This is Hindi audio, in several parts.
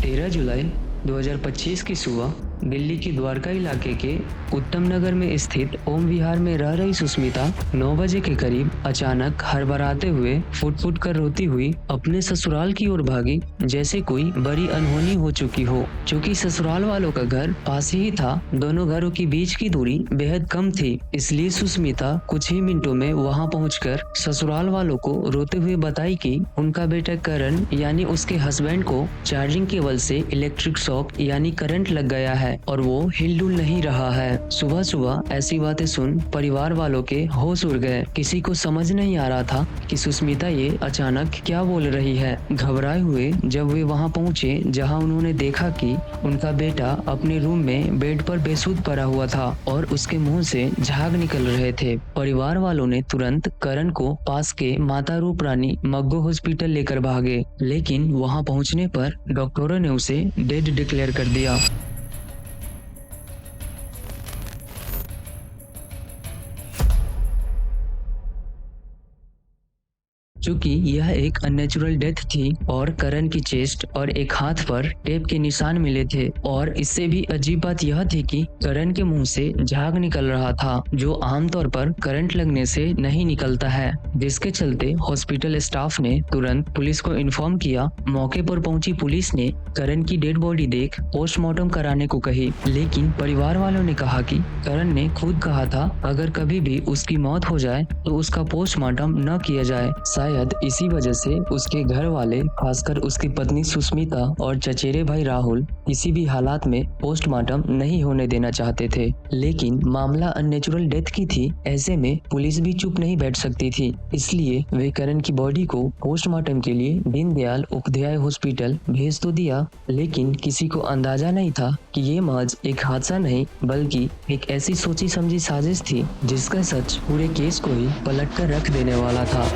13 जुलाई 2025 की सुबह दिल्ली की द्वारका इलाके के उत्तम नगर में स्थित ओम विहार में रह रही सुष्मिता 9 बजे के करीब अचानक हड़बड़ाते हुए फुट फुट कर रोती हुई अपने ससुराल की ओर भागी, जैसे कोई बड़ी अनहोनी हो चुकी हो। क्योंकि ससुराल वालों का घर पास ही था, दोनों घरों के बीच की दूरी बेहद कम थी, इसलिए सुष्मिता कुछ ही मिनटों में वहां पहुंचकर ससुराल वालों को रोते हुए बताई कि उनका बेटा करण यानी उसके हस्बैंड को चार्जिंग केबल से इलेक्ट्रिक शॉक यानी करंट लग गया है और वो हिलडुल नहीं रहा है। सुबह सुबह ऐसी बातें सुन परिवार वालों के होश उड़ गए। किसी को समझ नहीं आ रहा था कि सुष्मिता ये अचानक क्या बोल रही है। घबराए हुए जब वे वहां पहुंचे, जहां उन्होंने देखा कि उनका बेटा अपने रूम में बेड पर बेसुध पड़ा हुआ था और उसके मुंह से झाग निकल रहे थे। परिवार वालों ने तुरंत करण को पास के माता रूप रानी मग्गो हॉस्पिटल लेकर भागे, लेकिन वहां पहुंचने पर डॉक्टरों ने उसे डेड डिक्लेयर कर दिया। चूंकि यह एक अननेचुरल डेथ थी और करण की चेस्ट और एक हाथ पर टेप के निशान मिले थे, और इससे भी अजीब बात यह थी कि करण के मुंह से झाग निकल रहा था, जो आमतौर पर करंट लगने से नहीं निकलता है, जिसके चलते हॉस्पिटल स्टाफ ने तुरंत पुलिस को इन्फॉर्म किया। मौके पर पहुंची पुलिस ने करण की डेड बॉडी देख पोस्टमार्टम कराने को कही, लेकिन परिवार वालों ने कहा कि करण ने खुद कहा था अगर कभी भी उसकी मौत हो जाए तो उसका पोस्टमार्टम न किया जाए। शायद इसी वजह से उसके घर वाले, खासकर उसकी पत्नी सुष्मिता और चचेरे भाई राहुल, किसी भी हालात में पोस्टमार्टम नहीं होने देना चाहते थे। लेकिन मामला अननेचुरल डेथ की थी, ऐसे में पुलिस भी चुप नहीं बैठ सकती थी, इसलिए वे करण की बॉडी को पोस्टमार्टम के लिए दीनदयाल उपाध्याय हॉस्पिटल भेज तो दिया, लेकिन किसी को अंदाजा नहीं था कि ये महज एक हादसा नहीं बल्कि एक ऐसी सोची समझी साजिश थी जिसका सच पूरे केस को ही पलट कर रख देने वाला था।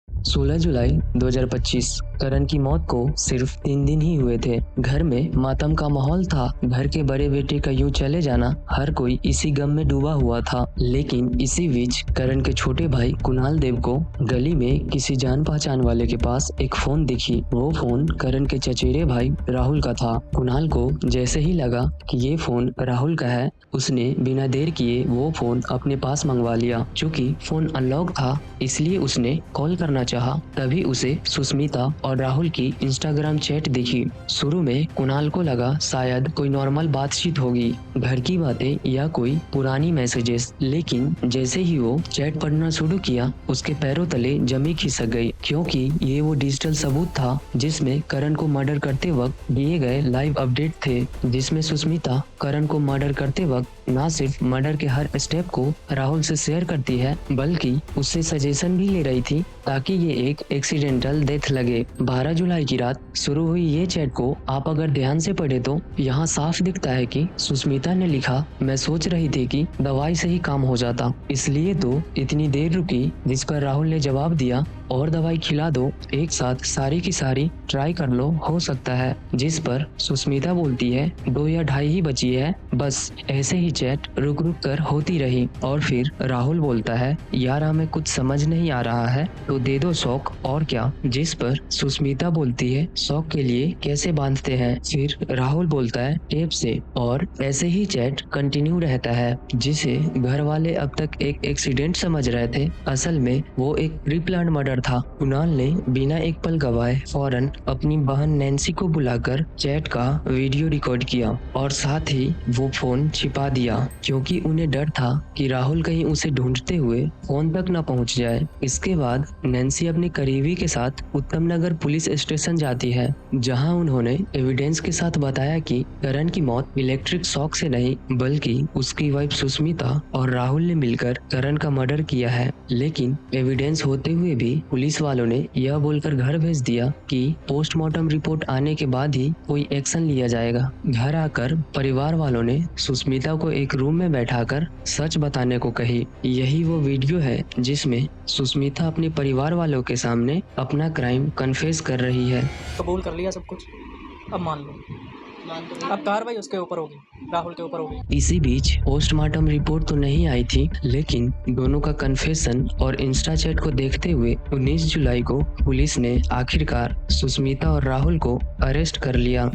16 जुलाई 2025 करण की मौत को सिर्फ 3 दिन ही हुए थे। घर में मातम का माहौल था। घर के बड़े बेटे का यूं चले जाना, हर कोई इसी गम में डूबा हुआ था। लेकिन इसी बीच करण के छोटे भाई कुणाल देव को गली में किसी जान पहचान वाले के पास एक फोन दिखी। वो फोन करण के चचेरे भाई राहुल का था। कुणाल को जैसे ही लगा कि ये फोन राहुल का है, उसने बिना देर किए वो फोन अपने पास मंगवा लिया। चूंकि फोन अनलॉक था, इसलिए उसने कॉल करना चाहा। तभी उसे सुष्मिता और राहुल की इंस्टाग्राम चैट दिखी। शुरू में कुणाल को लगा शायद कोई नॉर्मल बातचीत होगी, घर की बातें या कोई पुरानी मैसेजेस, लेकिन जैसे ही वो चैट पढ़ना शुरू किया, उसके पैरों तले जमी खिसक गई, क्योंकि ये वो डिजिटल सबूत था जिसमें करण को मर्डर करते वक्त दिए गए लाइव अपडेट थे, जिसमें सुष्मिता करण को मर्डर करते वक्त न सिर्फ मर्डर के हर स्टेप को राहुल से शेयर करती है, बल्कि उससे सजेशन भी ले रही थी ताकि ये एक एक्सीडेंटल डेथ लगे। 12 जुलाई की रात शुरू हुई ये चैट को आप अगर ध्यान से पढ़े तो यहाँ साफ दिखता है कि सुष्मिता ने लिखा, मैं सोच रही थी कि दवाई से ही काम हो जाता, इसलिए तो इतनी देर रुकी। जिस पर राहुल ने जवाब दिया, और दवाई खिला दो, एक साथ सारी की सारी ट्राई कर लो, हो सकता है। जिस पर सुष्मिता बोलती है 2 या 2.5 ही बची है। बस ऐसे ही चैट रुक रुक कर होती रही, और फिर राहुल बोलता है, यार हमें कुछ समझ नहीं आ रहा है तो दे दो शॉक, और क्या। जिस पर सुष्मिता बोलती है, शॉक के लिए कैसे बांधते हैं। फिर राहुल बोलता है, टेप से, और ऐसे ही चैट कंटिन्यू रहता है, जिसे घर वाले अब तक एक एक्सीडेंट समझ रहे थे। असल में वो एक प्री प्लान मर्डर था। कुणाल ने बिना एक पल गवाए फौरन अपनी बहन नैन्सी को बुलाकर चैट का वीडियो रिकॉर्ड किया, और साथ ही वो फोन छिपा दिया, क्योंकि उन्हें डर था कि राहुल कहीं उसे ढूंढते हुए फोन तक न पहुंच जाए। इसके बाद नैन्सी अपने करीबी के साथ उत्तम नगर पुलिस स्टेशन जाती है, जहां उन्होंने एविडेंस के साथ बताया कि करण की मौत इलेक्ट्रिक शॉक से नहीं बल्कि उसकी वाइफ सुष्मिता और राहुल ने मिलकर करण का मर्डर किया है। लेकिन एविडेंस होते हुए भी पुलिस वालों ने यह बोलकर घर भेज दिया कि पोस्टमार्टम रिपोर्ट आने के बाद ही कोई एक्शन लिया जाएगा। घर आकर परिवार वालों ने सुष्मिता को एक रूम में बैठाकर सच बताने को कही। यही वो वीडियो है जिसमें सुष्मिता अपने परिवार वालों के सामने अपना क्राइम कन्फेस कर रही है। कबूल कर लिया सब कुछ, अब मान लो। अब कार्रवाई उसके ऊपर होगी, राहुल के ऊपर होगी। इसी बीच पोस्टमार्टम रिपोर्ट तो नहीं आई थी, लेकिन दोनों का कन्फेशन और इंस्टा चैट को देखते हुए 19 जुलाई को पुलिस ने आखिरकार सुष्मिता और राहुल को अरेस्ट कर लिया।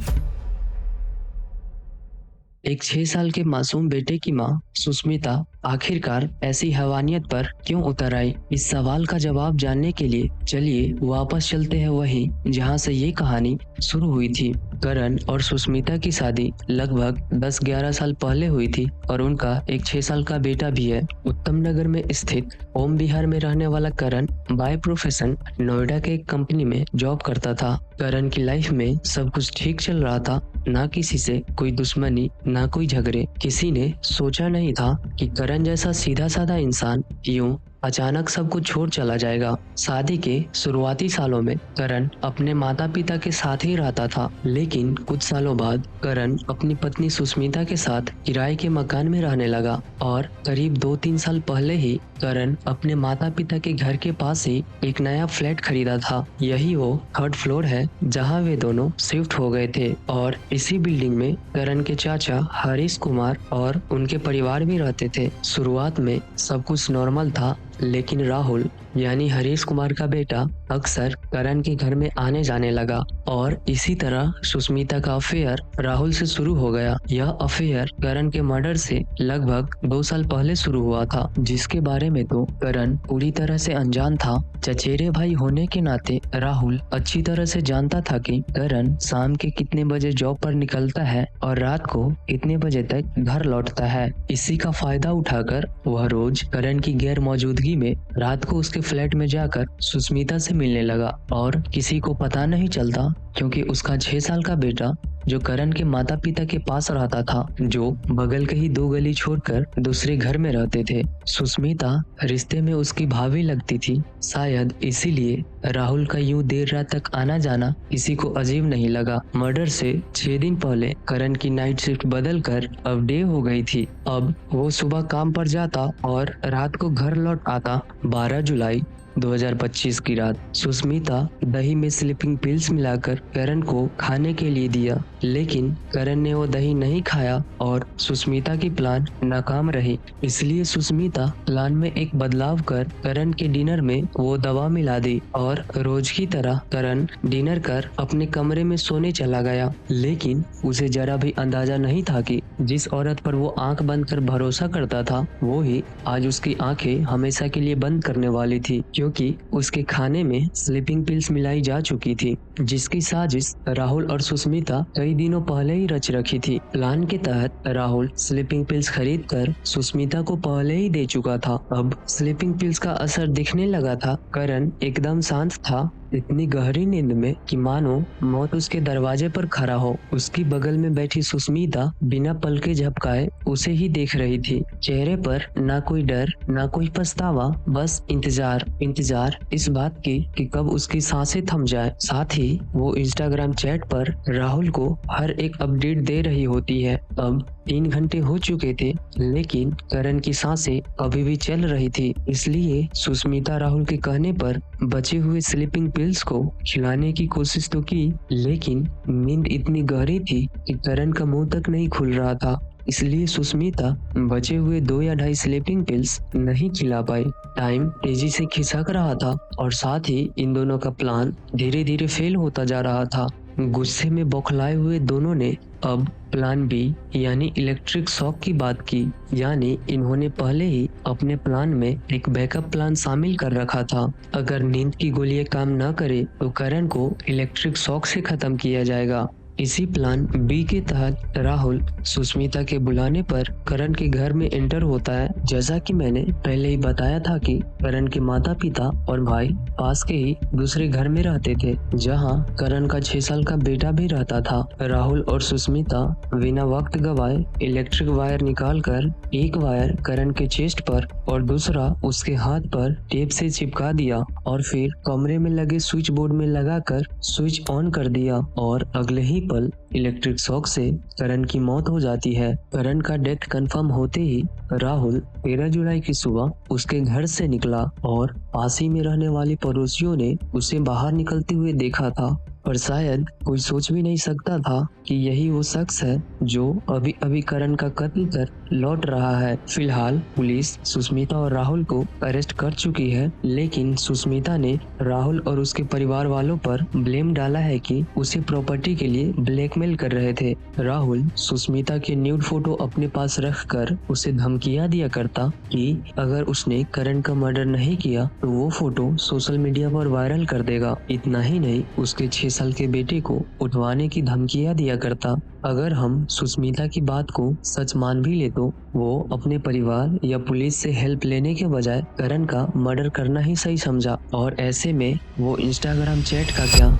एक 6 साल के मासूम बेटे की मां सुष्मिता आखिरकार ऐसी हैवानियत पर क्यों उतर आई? इस सवाल का जवाब जानने के लिए चलिए वापस चलते हैं वहीं जहां से ये कहानी शुरू हुई थी। करण और सुष्मिता की शादी लगभग 10-11 साल पहले हुई थी और उनका एक 6 साल का बेटा भी है। उत्तम नगर में स्थित ओम बिहार में रहने वाला करण बाय प्रोफेशन नोएडा के एक कंपनी में जॉब करता था। करण की लाइफ में सब कुछ ठीक चल रहा था, ना किसी से कोई दुश्मनी, ना कोई झगड़े। किसी ने सोचा नहीं था कि करण जैसा सीधा साधा इंसान यूं अचानक सब कुछ छोड़ चला जाएगा। शादी के शुरुआती सालों में करण अपने माता पिता के साथ ही रहता था, लेकिन कुछ सालों बाद करण अपनी पत्नी सुष्मिता के साथ किराए के मकान में रहने लगा और करीब 2-3 साल पहले ही करण अपने माता पिता के घर के पास ही एक नया फ्लैट खरीदा था। यही वो 3rd फ्लोर है जहाँ वे दोनों शिफ्ट हो गए थे और इसी बिल्डिंग में करण के चाचा हरीश कुमार और उनके परिवार भी रहते थे। शुरुआत में सब कुछ नॉर्मल था, लेकिन राहुल यानी हरीश कुमार का बेटा अक्सर करण के घर में आने जाने लगा और इसी तरह सुष्मिता का अफेयर राहुल से शुरू हो गया। यह अफेयर करण के मर्डर से लगभग 2 साल पहले शुरू हुआ था, जिसके बारे में तो करण पूरी तरह से अनजान था। चचेरे भाई होने के नाते राहुल अच्छी तरह से जानता था कि करण शाम के कितने बजे जॉब पर निकलता है और रात को कितने बजे तक घर लौटता है। इसी का फायदा उठाकर वह रोज करण की गैर मौजूदगी में रात को उसके फ्लैट में जाकर सुष्मिता से मिलने लगा और किसी को पता नहीं चलता, क्योंकि उसका 6 साल का बेटा जो करण के माता पिता के पास रहता था, जो बगल के ही 2 गली छोड़कर दूसरे घर में रहते थे। सुष्मिता रिश्ते में उसकी भाभी लगती थी, शायद इसीलिए राहुल का यूं देर रात तक आना जाना किसी को अजीब नहीं लगा। मर्डर से 6 दिन पहले करण की नाइट शिफ्ट बदलकर अब डे हो गई थी। अब वो सुबह काम पर जाता और रात को घर लौट आता। 12 जुलाई 2025 की रात सुष्मिता दही में स्लीपिंग पिल्स मिलाकर करण को खाने के लिए दिया, लेकिन करण ने वो दही नहीं खाया और सुष्मिता की प्लान नाकाम रही। इसलिए सुष्मिता प्लान में एक बदलाव कर करण के डिनर में वो दवा मिला दी और रोज की तरह करण डिनर कर अपने कमरे में सोने चला गया। लेकिन उसे जरा भी अंदाजा नहीं था कि जिस औरत पर वो आंख बंद कर भरोसा करता था, वो ही आज उसकी आंखें हमेशा के लिए बंद करने वाली थी, क्योंकि उसके खाने में स्लीपिंग पिल्स मिलाई जा चुकी थी, जिसकी साजिश राहुल और सुष्मिता कई दिनों पहले ही रच रखी थी। प्लान के तहत राहुल स्लीपिंग पिल्स खरीद कर सुष्मिता को पहले ही दे चुका था। अब स्लीपिंग पिल्स का असर दिखने लगा था। करण एकदम शांत था, इतनी गहरी नींद में कि मानो मौत उसके दरवाजे पर खड़ा हो। उसकी बगल में बैठी सुष्मिता बिना पलके झपकाए उसे ही देख रही थी। चेहरे पर ना कोई डर, ना कोई पछतावा, बस इंतजार इस बात की कि कब उसकी सांसें थम जाए। साथ ही वो इंस्टाग्राम चैट पर राहुल को हर एक अपडेट दे रही होती है। अब 3 घंटे हो चुके थे, लेकिन करण की सांसें अभी भी चल रही थी। इसलिए सुष्मिता राहुल के कहने पर बचे हुए स्लीपिंग पिल्स को खिलाने की कोशिश तो की, लेकिन नींद इतनी गहरी थी कि करण का मुंह तक नहीं खुल रहा था। इसलिए सुष्मिता बचे हुए 2 या 2.5 स्लीपिंग पिल्स नहीं खिला पाई। टाइम तेजी से खिसक रहा था और साथ ही इन दोनों का प्लान धीरे धीरे फेल होता जा रहा था। गुस्से में बौखलाए हुए दोनों ने अब प्लान बी यानी इलेक्ट्रिक शॉक की बात की। यानी इन्होंने पहले ही अपने प्लान में एक बैकअप प्लान शामिल कर रखा था। अगर नींद की गोलियां काम न करे तो करण को इलेक्ट्रिक शॉक से खत्म किया जाएगा। इसी प्लान बी के तहत राहुल सुष्मिता के बुलाने पर करण के घर में एंटर होता है। जैसा कि मैंने पहले ही बताया था कि करण के माता पिता और भाई पास के ही दूसरे घर में रहते थे, जहां करण का 6 साल का बेटा भी रहता था। राहुल और सुष्मिता बिना वक्त गवाए इलेक्ट्रिक वायर निकालकर एक वायर करण के चेस्ट पर और दूसरा उसके हाथ पर टेप से चिपका दिया और फिर कमरे में लगे स्विच बोर्ड में लगाकर स्विच ऑन कर दिया और अगले ही पल इलेक्ट्रिक शॉक से करण की मौत हो जाती है। करण का डेथ कंफर्म होते ही राहुल 13 जुलाई की सुबह उसके घर से निकला और पास ही में रहने वाले पड़ोसियों ने उसे बाहर निकलते हुए देखा था। पर शायद कोई सोच भी नहीं सकता था कि यही वो शख्स है जो अभी अभी करण का कत्ल कर लौट रहा है। फिलहाल पुलिस सुष्मिता और राहुल को अरेस्ट कर चुकी है, लेकिन सुष्मिता ने राहुल और उसके परिवार वालों पर ब्लेम डाला है कि उसे प्रॉपर्टी के लिए ब्लैकमेल कर रहे थे। राहुल सुष्मिता के न्यूड फोटो अपने पास रखकर उसे धमकियां दिया करता कि अगर उसने करण का मर्डर नहीं किया तो वो फोटो सोशल मीडिया पर वायरल कर देगा। इतना ही नहीं, उसके 6 साल के बेटे को उठवाने की धमकियां दिया करता। अगर हम सुष्मिता की बात को सच मान भी ले तो वो अपने परिवार या पुलिस से हेल्प लेने के बजाय करण का मर्डर करना ही सही समझा। और ऐसे में वो इंस्टाग्राम चैट का क्या